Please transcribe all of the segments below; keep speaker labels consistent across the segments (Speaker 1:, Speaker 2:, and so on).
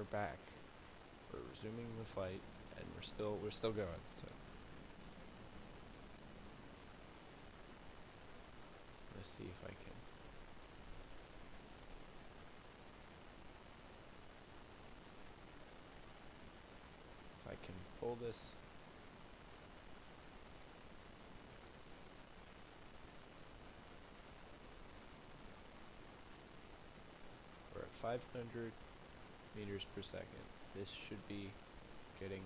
Speaker 1: are back. We're resuming the fight, and we're still going. So let's see if I can. If I can pull this. We're at 500 meters per second. This should be getting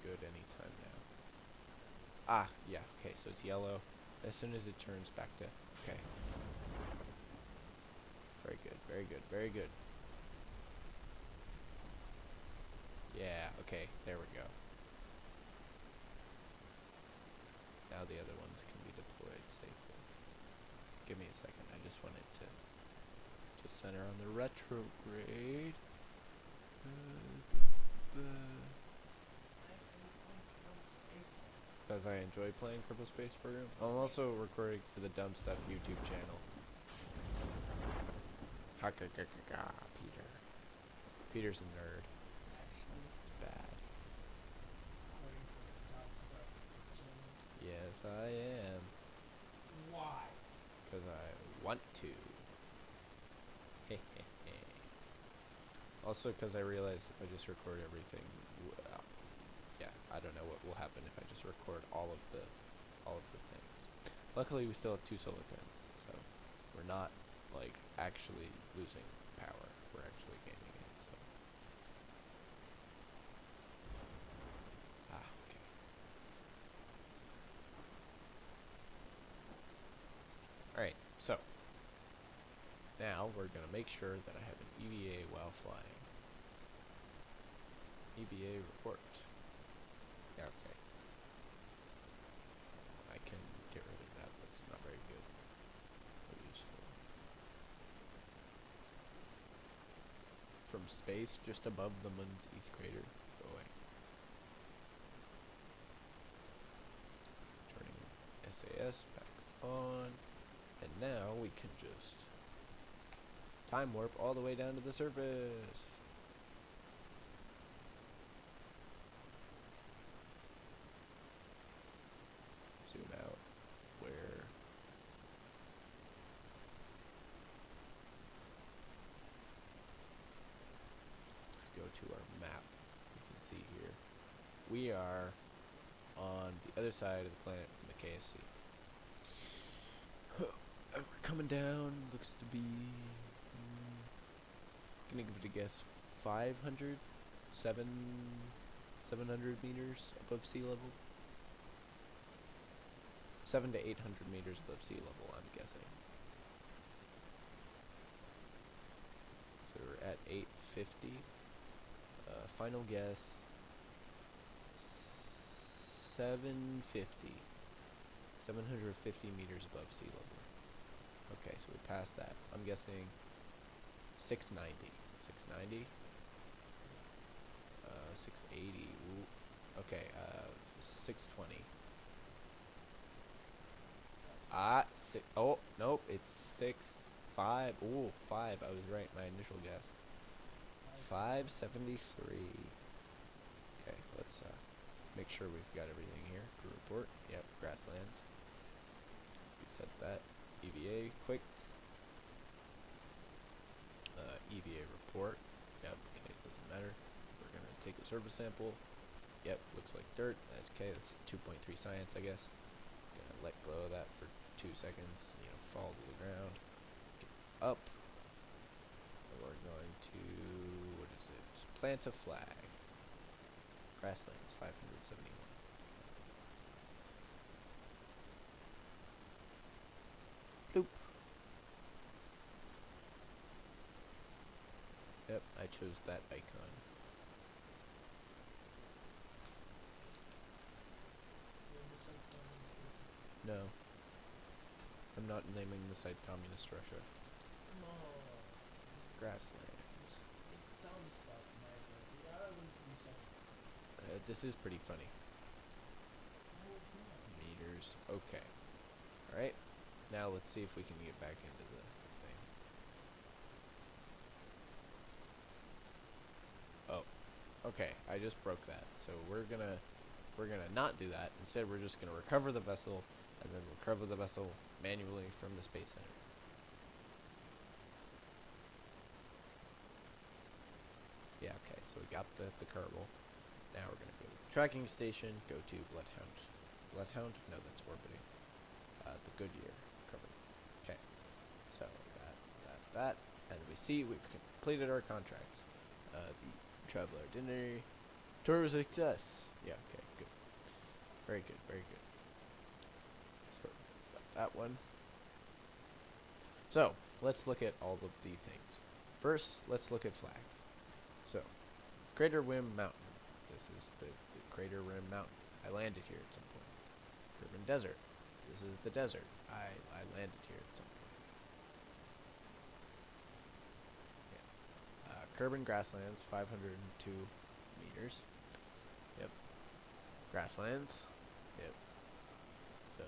Speaker 1: good anytime now. Ah, yeah, okay, so it's yellow. As soon as it turns back to, okay. Very good, very good, very good. Yeah, okay, there we go. Now the other ones can be deployed safely. Give me a second, I just wanted to center on the retrograde. Because I enjoy playing Kerbal Space Program. I'm also recording for the Dumb Stuff YouTube channel. Peter. Peter's a nerd. Bad. Yes, I am.
Speaker 2: Why?
Speaker 1: Because I want to. Also, because I realized if I just record everything, yeah, I don't know what will happen if I just record all of the things. Luckily, we still have 2 solar panels, so we're not like actually losing power. We're actually gaining it. So okay. All right, so now we're gonna make sure that I have an EVA while flying. EVA report. Yeah, okay. I can get rid of that. That's not very good or useful. From space, just above the moon's east crater. Go away. Turning SAS back on. And now we can just time warp all the way down to the surface. Zoom out where if we go to our map, you can see here we are on the other side of the planet from the KSC. We're coming down, looks to be gonna give it a guess 700 meters above sea level. 700 to 800 meters above sea level, I'm guessing. So we're at 850. Final guess 750. 750 meters above sea level. Okay, so we passed that. I'm guessing 690. 690? 680. Ooh. Okay, 620. Oh, nope, it's 6.5. Ooh, 5. I was right, my initial guess. 573. Okay, let's make sure we've got everything here. Crew report. Yep, grasslands. We set that. EVA, quick. EVA report. Yep, okay, doesn't matter. We're gonna take a surface sample. Yep, looks like dirt. That's okay, that's 2.3 science, I guess. Gonna let go of that for 2 seconds, fall to the ground. Get up. And we're going to, what is it? Plant a flag. Grasslands, 571. Bloop. Yep, I chose that icon. No. I'm not naming the site Communist Russia.
Speaker 2: Come on.
Speaker 1: Grasslands.
Speaker 2: It's dumb stuff, Michael. The islands be something.
Speaker 1: This is pretty funny.
Speaker 2: No, it's not.
Speaker 1: Meters. Okay. Alright. Now let's see if we can get back into the thing. Okay, I just broke that. So we're gonna not do that. Instead, we're just gonna recover the vessel, and then recover the vessel manually from the Space Center. Yeah, okay, so we got the Kerbal. Now we're gonna go to the tracking station, go to Bloodhound. Bloodhound? No, that's orbiting. The Goodyear cover. Okay, so that, and we see we've completed our contracts. The travel itinerary. Tour was a success. Yeah, okay, good. Very good, very good. So, got that one. So, let's look at all of the things. First, let's look at flags. So, Crater Rim Mountain. This is the Crater Rim Mountain. I landed here at some point. Kerbin Desert. This is the desert. I landed here at some point. Yeah. Kerbin Grasslands, 502 meters. Yep. Grasslands. Yep. So,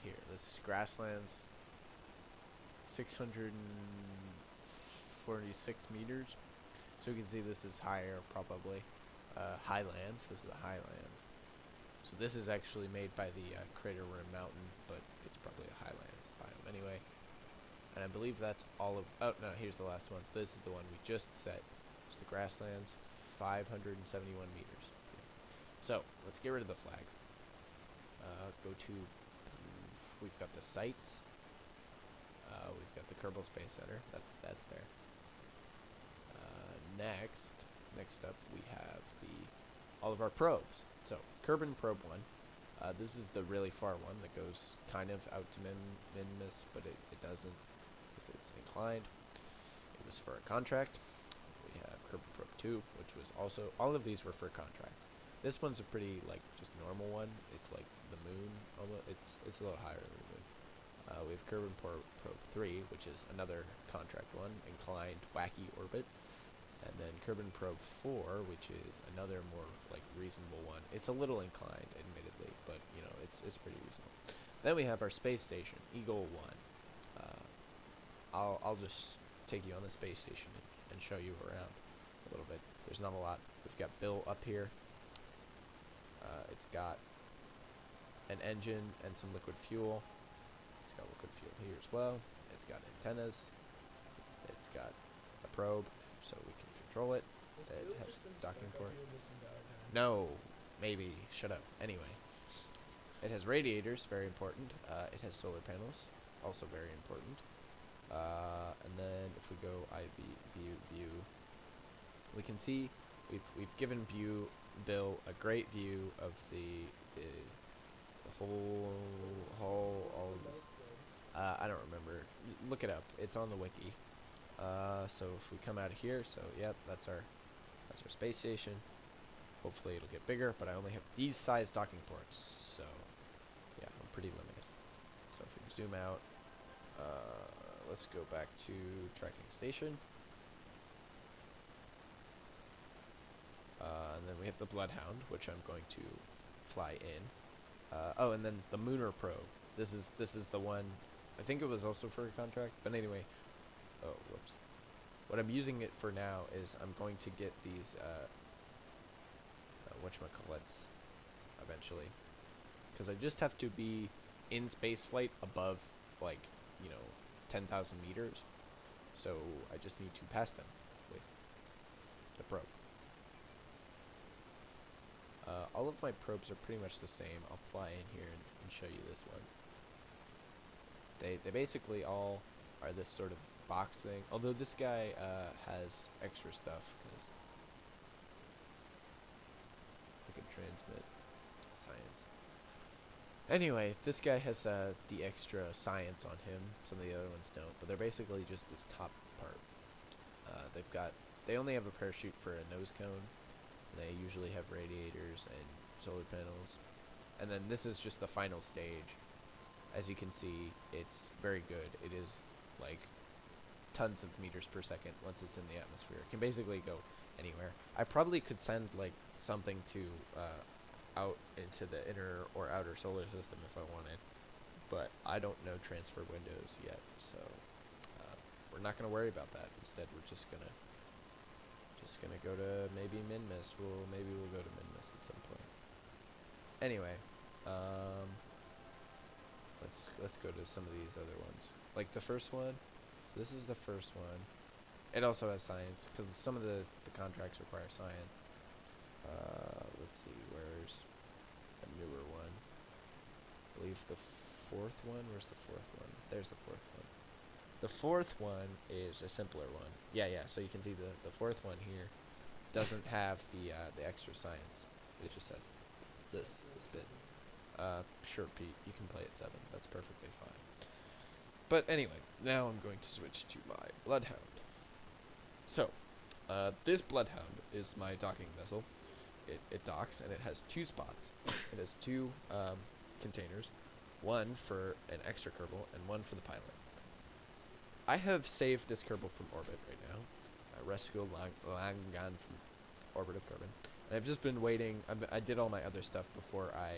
Speaker 1: here. This is Grasslands, 646 meters. So you can see this is higher, probably. Highlands. This is the Highlands. So this is actually made by the Crater Rim Mountain, but it's probably a Highlands biome anyway. And I believe that's all of... Oh, no, here's the last one. This is the one we just set. It's the Grasslands, 571 meters. Yeah. So, let's get rid of the flags. Go to... We've got the sites. We've got the Kerbal Space Center. That's there. Next up, we have all of our probes. So, Kerbin Probe 1. This is the really far one that goes kind of out to Minmus, but it doesn't because it's inclined. It was for a contract. We have Kerbin Probe 2, which was also... All of these were for contracts. This one's a pretty, just normal one. It's like the moon, almost. It's a little higher than the moon. We have Kerbin Probe 3, which is another contract one, inclined, wacky orbit. And then Kerbin Probe 4, which is another more, reasonable one. It's a little inclined, admittedly, but, it's pretty reasonable. Then we have our space station, Eagle 1. I'll just take you on the space station and show you around a little bit. There's not a lot. We've got Bill up here. It's got an engine and some liquid fuel. It's got liquid fuel here as well. It's got antennas. It's got a probe, so we can control it. It has docking port. No, maybe. Shut up. Anyway, it has radiators, very important. It has solar panels, also very important. And then if we go view, we can see we've given Bill a great view of the whole all of this. I don't remember. Look it up. It's on the wiki. So if we come out of here, so yep, that's our space station. Hopefully it'll get bigger, but I only have these size docking ports, so yeah, I'm pretty limited. So if we zoom out, let's go back to tracking station. And then we have the Bloodhound, which I'm going to fly in. Oh, and then the Mooner Probe. This is the one. I think it was also for a contract, but anyway. Oh, whoops. What I'm using it for now is I'm going to get these whatchamacallits eventually, because I just have to be in space flight above 10,000 meters. So I just need to pass them with the probe. All of my probes are pretty much the same. I'll fly in here and show you this one. They basically all are this sort of box thing. Although this guy has extra stuff, because I can transmit science. Anyway, this guy has the extra science on him. Some of the other ones don't, but they're basically just this top part. They only have a parachute for a nose cone. They usually have radiators and solar panels. And then this is just the final stage. As you can see, it's very good. It is tons of meters per second once it's in the atmosphere. It can basically go anywhere. I probably could send something to out into the inner or outer solar system if I wanted, but I don't know transfer windows yet, so we're not gonna worry about that. Instead, we're just gonna Just gonna go to maybe Minmus. Maybe we'll go to Minmus at some point. Anyway, let's go to some of these other ones. Like the first one. So this is the first one. It also has science because some of the contracts require science. Let's see, where's a newer one? I believe the fourth one. Where's the fourth one? There's the fourth one. The fourth one is a simpler one. Yeah. So you can see the fourth one here doesn't have the extra science. It just has this bit. Sure, Pete, you can play at 7. That's perfectly fine. But anyway, now I'm going to switch to my Bloodhound. So, this Bloodhound is my docking vessel. It docks, and it has 2 spots. It has 2 containers, one for an extra Kerbal and one for the pilot. I have saved this Kerbal from orbit right now. Rescue Langan from orbit of Kerbin. And I've just been waiting. I did all my other stuff before I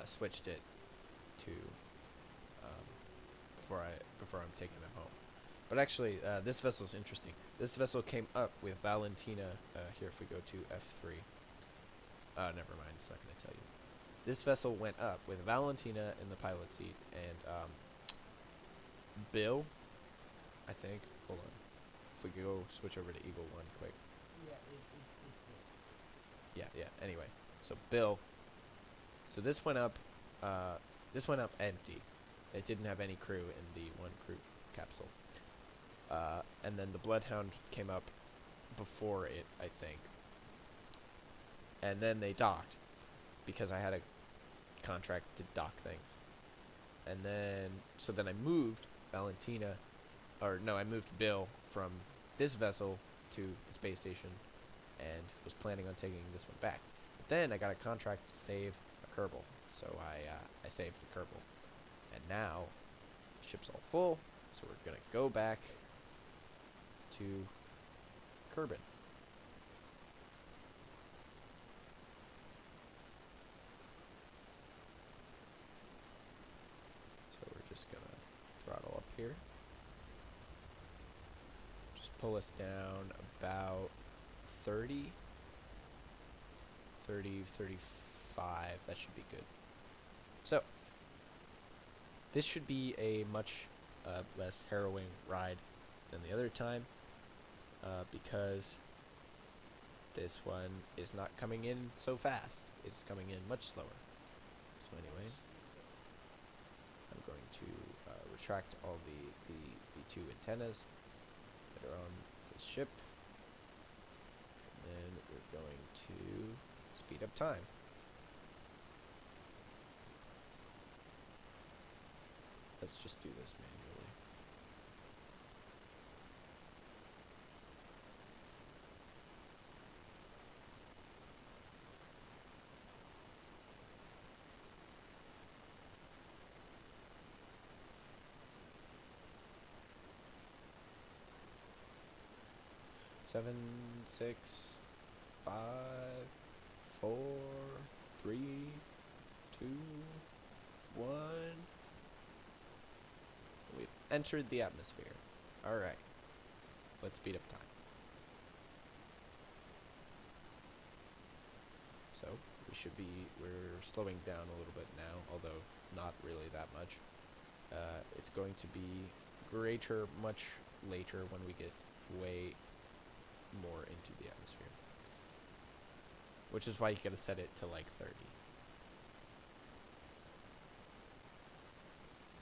Speaker 1: switched it to before I'm taking them home. But actually, this vessel is interesting. This vessel came up with Valentina. Here, if we go to F3. Never mind. It's not going to tell you. This vessel went up with Valentina in the pilot seat and Bill, I think. Hold on. If we could go switch over to Eagle 1 quick.
Speaker 2: Yeah, it's
Speaker 1: Yeah. Anyway, so Bill. So this went up empty. It didn't have any crew in the 1 crew capsule. And then the Bloodhound came up before it, I think. And then they docked because I had a contract to dock things. And then I moved Valentina, I moved Bill from this vessel to the space station and was planning on taking this one back. But then I got a contract to save a Kerbal, so I saved the Kerbal. And now the ship's all full, so we're gonna go back to Kerbin. So we're just gonna throttle up here. Just pull us down about 30, 35. That should be good. So this should be a much less harrowing ride than the other time, because this one is not coming in so fast. It's coming in much slower. So anyway, I'm going to retract all the 2 antennas that are on this ship, and then we're going to speed up time. Let's just do this manually. Seven, 6, 5, 4, 3, 2, 1. We've entered the atmosphere. Alright. Let's speed up time. So, we're slowing down a little bit now, although not really that much. It's going to be greater much later when we get way more into the atmosphere. Which is why you gotta set it to like 30.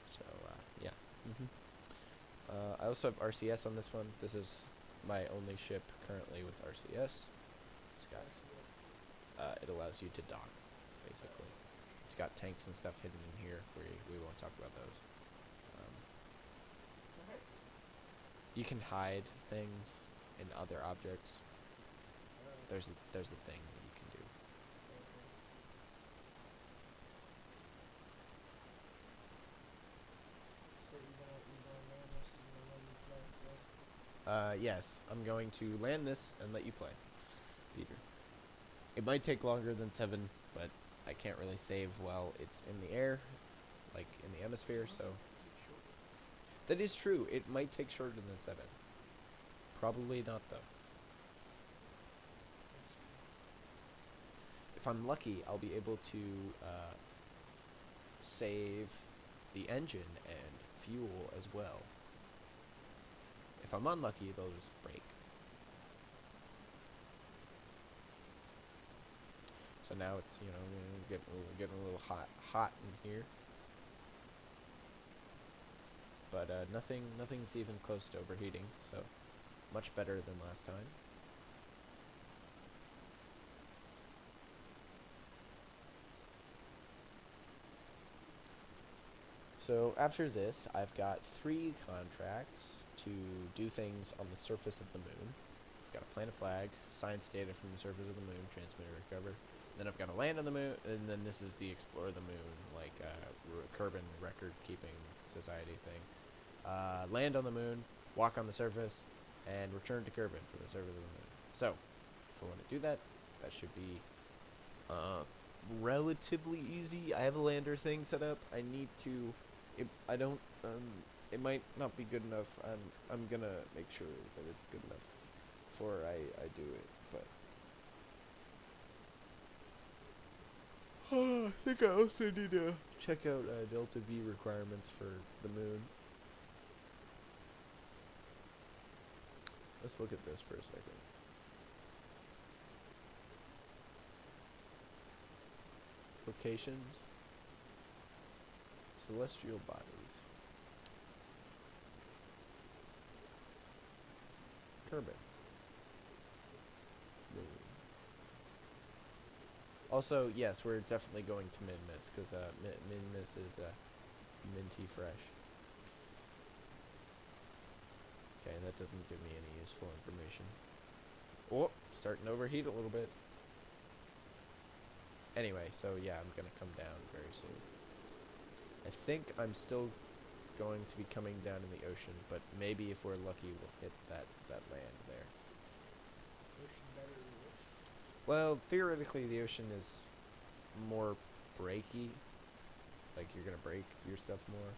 Speaker 1: So, yeah. I also have RCS on this one. This is my only ship currently with RCS. It's got, it allows you to dock, basically. It's got tanks and stuff hidden in here. We won't talk about those.
Speaker 2: Alright.
Speaker 1: You can hide things in other objects. There's a thing that you can do.
Speaker 2: So you're gonna land this and then you play.
Speaker 1: Yes, I'm going to land this and let you play, Peter. It might take longer than 7, but I can't really save while it's in the air, like in the atmosphere, so... That is true. It might take shorter than 7. Probably not, though. If I'm lucky, I'll be able to save the engine and fuel as well. If I'm unlucky, they'll just break. So now it's, you know, getting a little hot in here. But nothing's even close to overheating, so much better than last time. So after this, I've got 3 contracts to do things on the surface of the moon. I've got to plant a flag, science data from the surface of the moon, transmit and recover. Then I've got to land on the moon, and then this is the explore the moon, like Kerbin record-keeping society thing. Land on the moon, walk on the surface, and return to Kerbin from the surface of the moon. So, if I want to do that, that should be relatively easy. I have a lander thing set up. I need to. It might not be good enough. I'm gonna make sure that it's good enough before I do it. But I think I also need to check out Delta V requirements for the moon. Let's look at this for a second. Locations. Celestial bodies. Kerbin. Moon. Also, yes, we're definitely going to Min-Miss, because Min-Miss is minty fresh. Okay, that doesn't give me any useful information. Oh, starting to overheat a little bit. Anyway, so yeah, I'm gonna come down very soon. I think I'm still going to be coming down in the ocean, but maybe if we're lucky, we'll hit that land there.
Speaker 2: Is the ocean better than the ocean?
Speaker 1: Well, theoretically, the ocean is more breaky. Like, you're gonna break your stuff more.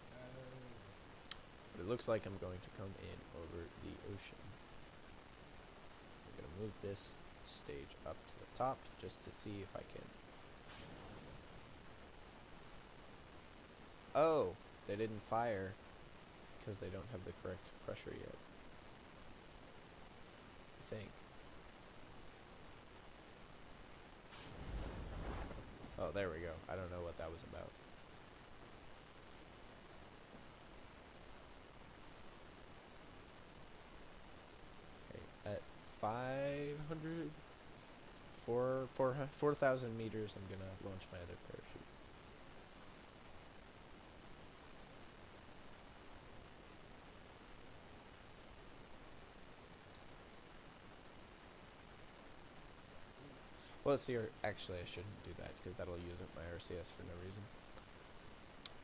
Speaker 1: But it looks like I'm going to come in over the ocean. I'm gonna move this stage up to the top just to see if I can. Oh, they didn't fire because they don't have the correct pressure yet. I think. Oh, there we go. I don't know what that was about. Okay, at 500, 4,000 meters, I'm gonna launch my other parachute. Well, it's the actually I shouldn't do that because that'll use up my RCS for no reason.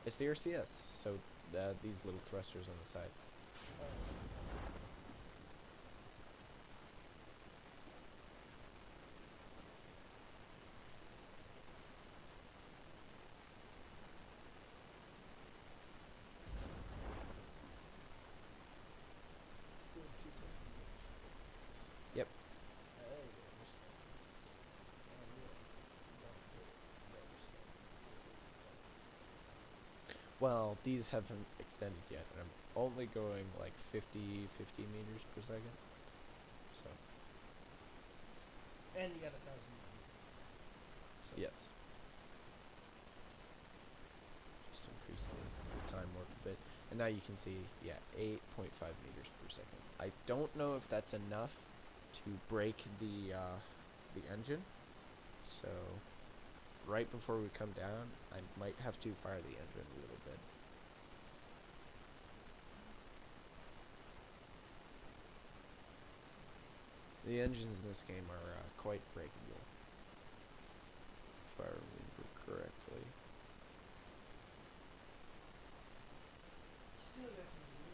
Speaker 1: It's the RCS, so these little thrusters on the side.
Speaker 2: It's doing 2,000 meters.
Speaker 1: Yep.
Speaker 2: There you go. Just like
Speaker 1: Well, these haven't extended yet, and I'm only going like 50 meters per second. So.
Speaker 2: and you got 1,000 meters. So
Speaker 1: Yes. Just increase the time warp a bit. And now you can see, yeah, 8.5 meters per second. I don't know if that's enough to break the engine. So, right before we come down, I might have to fire the engine a little bit. The engines in this game are quite breakable, if I remember correctly.
Speaker 2: still got to do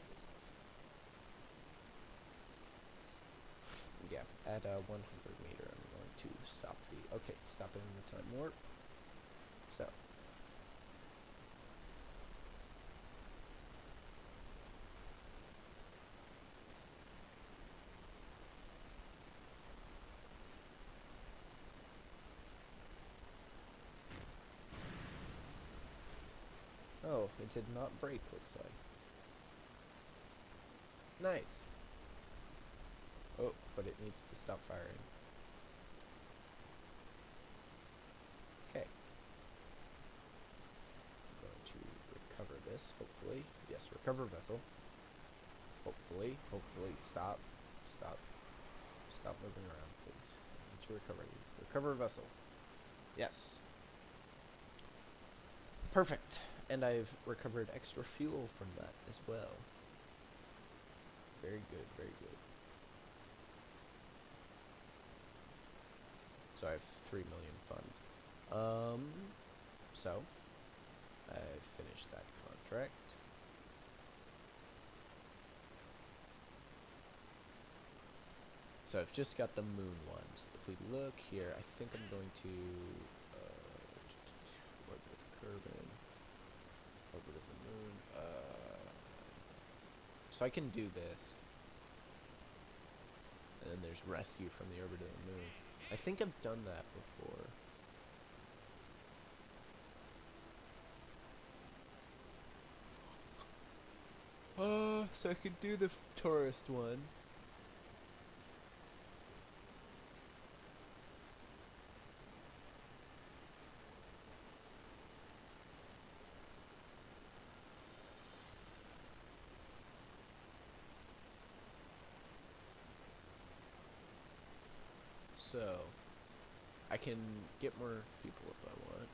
Speaker 2: this.
Speaker 1: Yeah, at 100 meter, I'm going to stop stopping the time warp. So. It did not break, looks like. Nice. Oh, but it needs to stop firing. Okay. I'm going to recover this, hopefully. Yes, recover vessel. Hopefully. Stop moving around, please. I need to recover you. Recover vessel. Yes. Perfect. And I've recovered extra fuel from that as well. Very good, very good. So I have 3 million funds. So I finished that contract. So I've just got the moon ones. If we look here, I think I'm going to orbit of Kerbin, orbit of the moon. So I can do this. And then there's rescue from the orbit of the moon. I think I've done that before. So I could do the tourist one. So I can get more people if I want.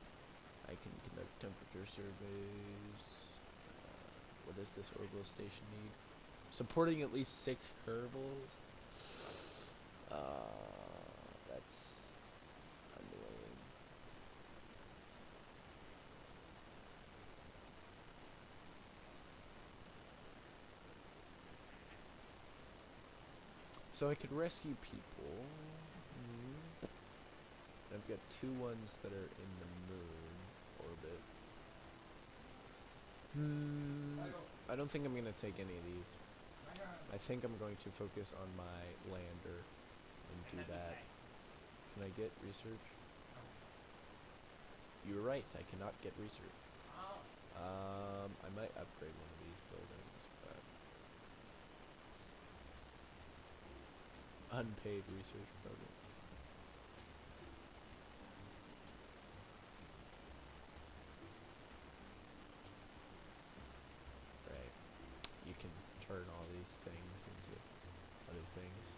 Speaker 1: I can conduct temperature surveys. What does this orbital station need? Supporting at least 6 Kerbals. That's annoying. So I could rescue people. I've got 2 ones that are in the moon orbit. I don't think I'm going to take any of these. I think I'm going to focus on my lander and do that. Can I get research? You're right, I cannot get research. I might upgrade one of these buildings, but unpaid research program. Right. You can turn all these things into other things.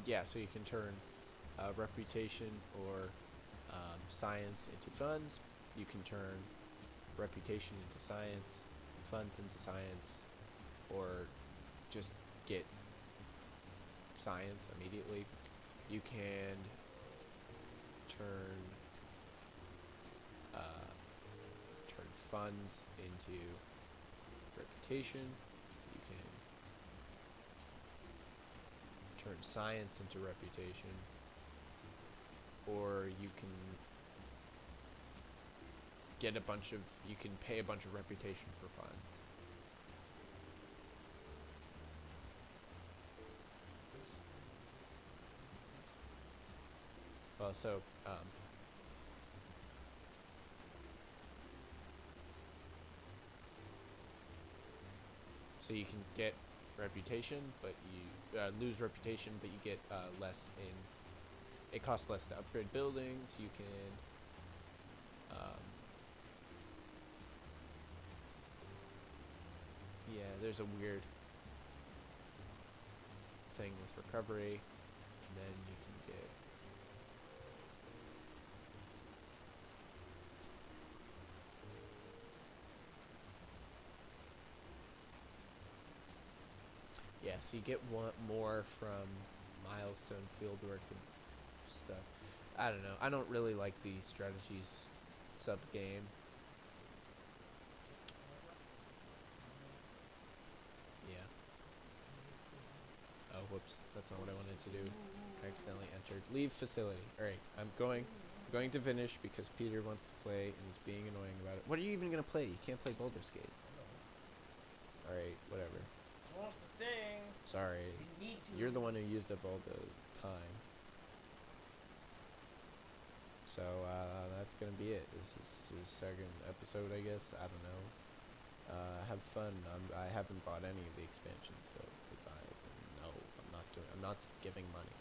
Speaker 1: Yeah, so you can turn reputation or science into funds. You can turn reputation into science, funds into science, or just get science immediately. You can turn turn funds into reputation. You can turn science into reputation, or you can get a bunch of, you can pay a bunch of reputation for funds. Well, so so you can get reputation, but you lose reputation, but you get less in. It costs less to upgrade buildings. You can. Yeah, there's a weird thing with recovery, and then you can get. Yeah, so you get one more from milestone fieldwork and stuff. I don't know. I don't really like the strategies sub game. Yeah. Oh, whoops. That's not what I wanted to do. I accidentally entered. Leave facility. Alright, I'm going. I'm going to finish because Peter wants to play and he's being annoying about it. What are you even gonna play? You can't play Baldur's Gate. Alright, whatever.
Speaker 2: So what's the thing?
Speaker 1: Sorry.
Speaker 2: We need to.
Speaker 1: You're the one who used up all the time. So, that's gonna be it. This is the second episode, I guess. I don't know. Have fun. I haven't bought any of the expansions, though, because I'm not giving money.